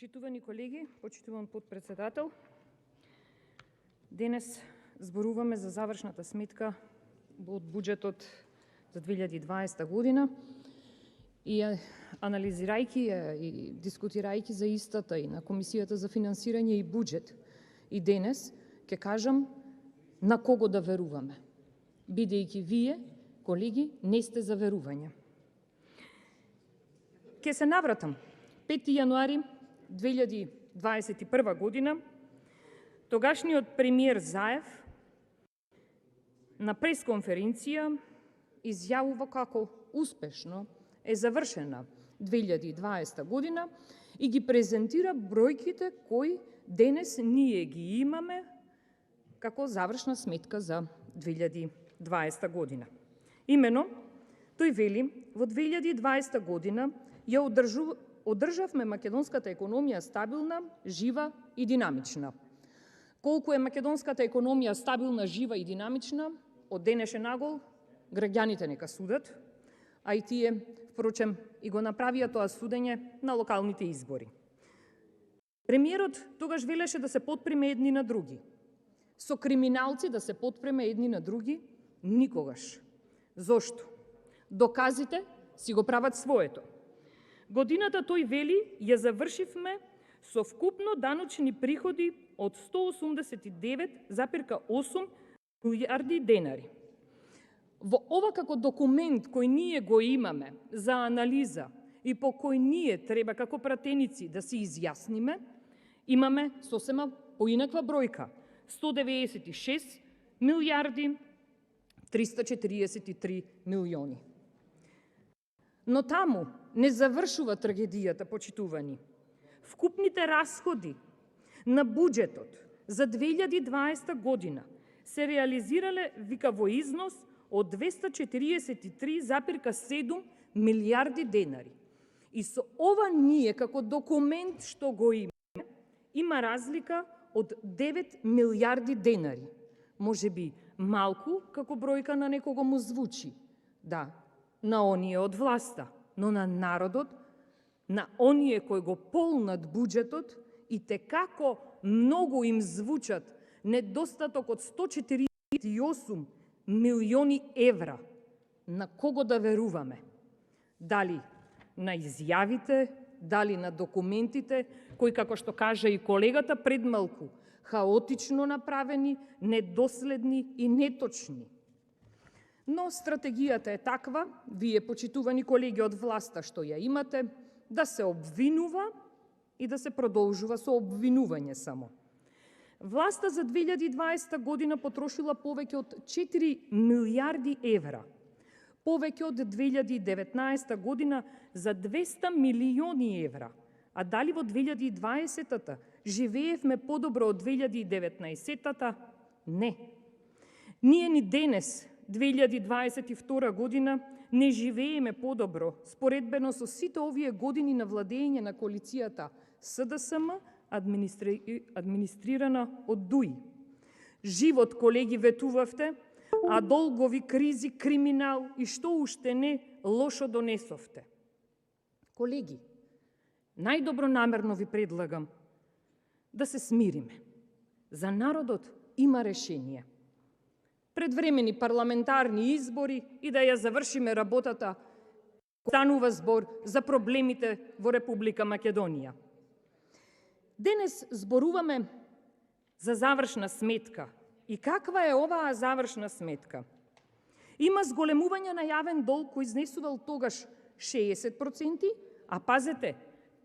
Почитувани колеги, почитуван потпредседател, денес зборуваме за завршната сметка од буџетот за 2020 година и анализирајќи ја и дискутирајќи за истата и на Комисијата за финансирање и буџет, и денес ќе кажам на кого да веруваме, бидејќи вие, колеги, не сте за верување. Ке се навратам. 5. јануари 2021 година, тогашниот премиер Заев на пресконференција изјавува како успешно е завршена 2020 година и ги презентира бројките кои денес ние ги имаме како завршна сметка за 2020 година. Имено, тој вели, во 2020 година ја одржавме македонската економија стабилна, жива и динамична. Колку е македонската економија стабилна, жива и динамична, од денеше нагол граѓаните нека судат, а и тие, впрочем, и го направија тоа судење на локалните избори. Премиерот тогаш велеше да се потпреме едни на други. Со криминалци да се потпреме едни на други? Никогаш. Зошто? Доказите си го прават своето. Годината, тој вели, ја завршивме со вкупно даночни приходи од 189,8 милиарди денари. Во ова како документ кој ние го имаме за анализа и по кој ние треба како пратеници да се изјасниме, имаме сосема поинаква бројка – 196 милиарди 343 милиони. Но таму не завршува трагедијата, почитувани. Вкупните расходи на буџетот за 2020 година се реализирале вика во износ од 243,7 милиарди денари. И со ова ние како документ што го имаме, има разлика од 9 милиарди денари. Може би малку како бројка на некого му звучи. Да, на оние од власта, но на народот, на оние кои го полнат буџетот, и текако многу им звучат недостаток од 148 милиони евра. На кого да веруваме? Дали на изјавите, дали на документите, кои, како што кажа и колегата пред малку, хаотично направени, недоследни и неточни. Но стратегијата е таква, вие, почитувани колеги од власта што ја имате, да се обвинува и да се продолжува со обвинување само. Власта за 2020 година потрошила повеќе од 4 милиарди евра, повеќе од 2019 година за 200 милиони евра, а дали во 2020-та живеевме подобро од 2019-та? Не. Ние ни денес, 2022 година, не живееме подобро, споредбено со сите овие години на владење на коалицијата СДСМ, администрирана од ДУИ. Живот, колеги, ветувавте, а долгови, кризи, криминал и што уште не лошо донесовте. Колеги, најдобронамерно ви предлагам да се смириме. За народот има решение. Предвремени парламентарни избори и да ја завршиме работата, станува збор за проблемите во Република Македонија. Денес зборуваме за завршна сметка. И каква е оваа завршна сметка? Има зголемување на јавен долг кој изнесувал тогаш 60%, а пазете,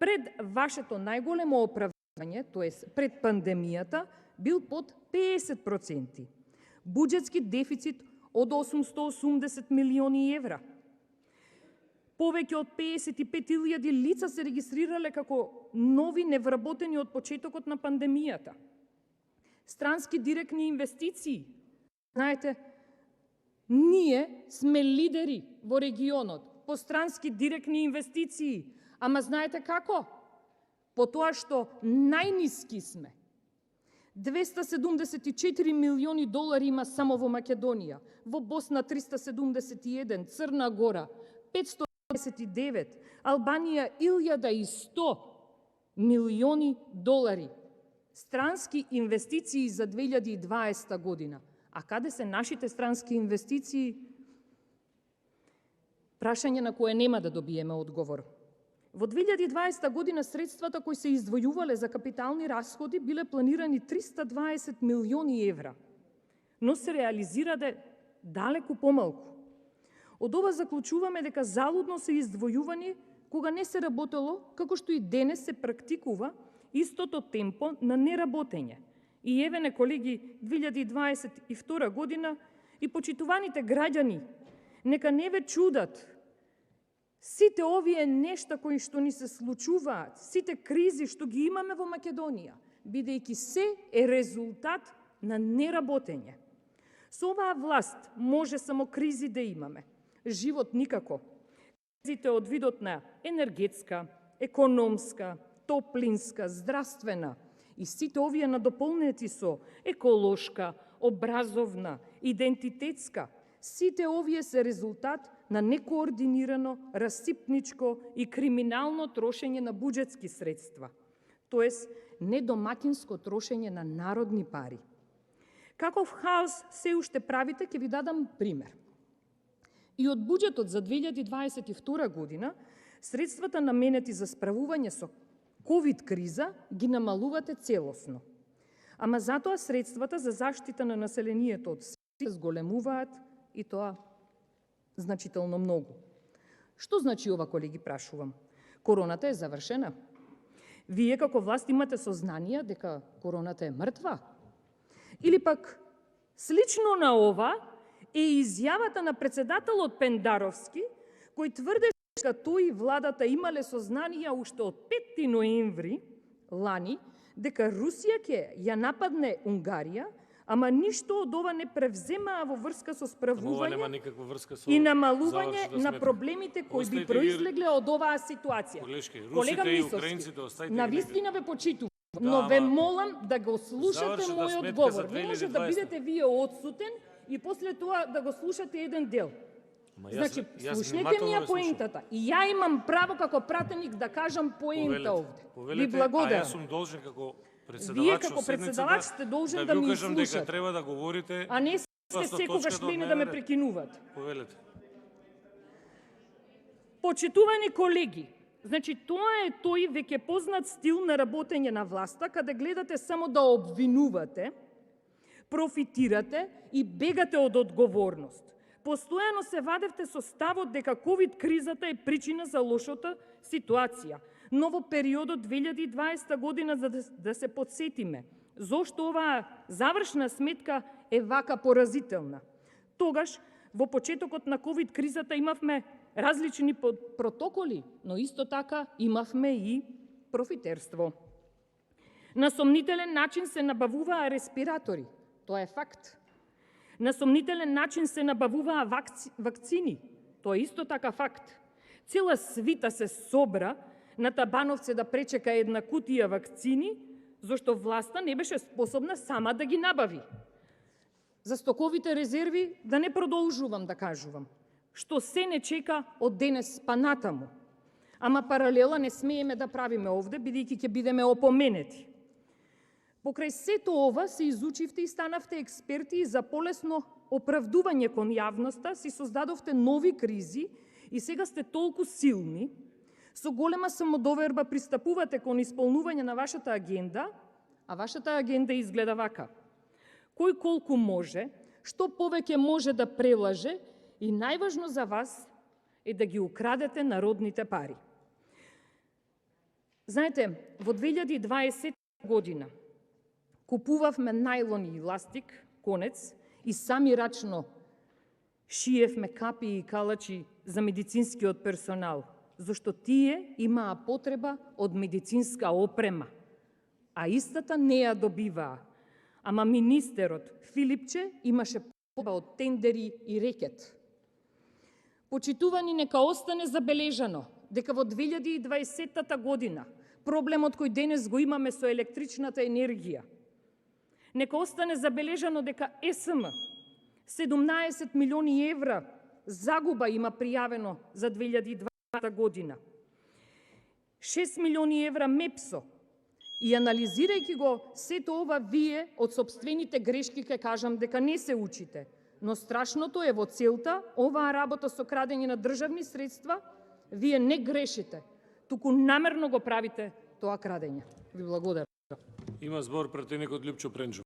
пред вашето најголемо оправдање, тоест пред пандемијата, бил под 50%. Буџетски дефицит од 880 милиони евра. Повеќе од 55.000 лица се регистрирале како нови невработени од почетокот на пандемијата. Странски директни инвестиции. Знаете, ние сме лидери во регионот по странски директни инвестиции. Ама знаете како? По тоа што најниски сме. 274 милиони долари има само во Македонија, во Босна 371, Црна Гора 529, Албанија 1100, милиони долари странски инвестиции за 2020 година. А каде се нашите странски инвестиции? Прашање на кое нема да добиеме одговор. Во 2020 година средствата кои се издвојувале за капитални расходи биле планирани 320 милиони евра, но се реализираде далеку помалку. Од ова заклучуваме дека залудно се издвојувани кога не се работело, како што и денес се практикува истото темпо на неработење. И евене, колеги, 2022 година и почитуваните граѓани, нека не ве чудат сите овие нешта кои што ни се случуваат, сите кризи што ги имаме во Македонија, бидејќи се е резултат на неработење. Со оваа власт може само кризи да имаме, живот никако. Кризите од видот на енергетска, економска, топлинска, здравствена и сите овие надополнети со еколошка, образовна, идентитетска, сите овие се резултат на некоординирано, расипничко и криминално трошење на буџетски средства, тоест недомакинско трошење на народни пари. Каков хаос се уште правите, ќе ви дадам пример. И од буџетот за 2022 година, средствата наменети за справување со ковид криза ги намалувате целосно. Ама затоа средствата за заштита на населението од се зголемуваат и тоа значително многу. Што значи ова, колеги, прашувам? Короната е завршена? Вие како власт имате сознание дека короната е мртва? Или пак, слично на ова е изјавата на председателот Пендаровски, кој тврдеше дека тој и владата имале сознание уште од 5 ноември лани дека Русија ќе ја нападне Унгарија, ама ништо од ова не превземаа во врска со справување и намалување на проблемите кои би произлегле од оваа ситуација. Колега Мисовски, навистина ве почитувам, но ве молам да го слушате мојот говор. Не може да бидете вие одсутен и после тоа да го слушате еден дел. Значи, слушнете ми ја поентата. И ја имам право како пратеник да кажам поента овде. Ви благодарам. А јас сум должен како председавач, вие како председавач сте должен да ми кажам слушате. дека треба да говорите, а не сте секогаш мене да ме прекинувате. Повелете. Почитувани колеги, значи тоа е тој веќе познат стил на работење на власта, каде гледате само да обвинувате, профитирате и бегате од одговорност. Постојано се вадевте со ставот дека ковид кризата е причина за лошата ситуација. Но во периодот 2020 година, за да се подсетиме, зошто оваа завршна сметка е вака поразителна. Тогаш, во почетокот на ковид кризата имавме различни протоколи, но исто така имавме и профитерство. На сомнителен начин се набавуваа респиратори. Тоа е факт. На сомнителен начин се набавуваа вакцини. Тоа е исто така факт. Цела свита се собра на Табановце да пречека една кутија вакцини, зашто власта не беше способна сама да ги набави. За стоковите резерви да не продолжувам да кажувам, што се не чека од денес па натаму. Ама паралела не смееме да правиме овде, бидејќи ќе бидеме опоменети. Покрај сето ова се изучивте и станавте експерти за полесно оправдување кон јавноста, си создадовте нови кризи и сега сте толку силни, со голема самодоверба пристапувате кон исполнување на вашата агенда, а вашата агенда изгледа вака. Кој колку може, што повеќе може да прелаже и најважно за вас е да ги украдете народните пари. Знаете, во 2020 година купувавме најлон и ластик, конец, и сами рачно шиевме капи и калачи за медицинскиот персонал, зашто тие имаа потреба од медицинска опрема, а истата не ја добиваа. Ама министерот Филипче имаше потреба од тендери и рекет. Почитувани, нека остане забележано дека во 2020 година проблемот кој денес го имаме со електричната енергија, нека остане забележано дека ЕСМ 17 милиони евра загуба има пријавено за 2020 година. 6 милиони евра МЕПСО. И анализирајќи го сето ова, вие од сопствените грешки ќе кажам дека не се учите. Но страшното е во целта, оваа работа со крадење на државни средства, вие не грешите, туку намерно го правите тоа крадење. Ви благодарам. Има збор претеникот Лјупчо Пренчев.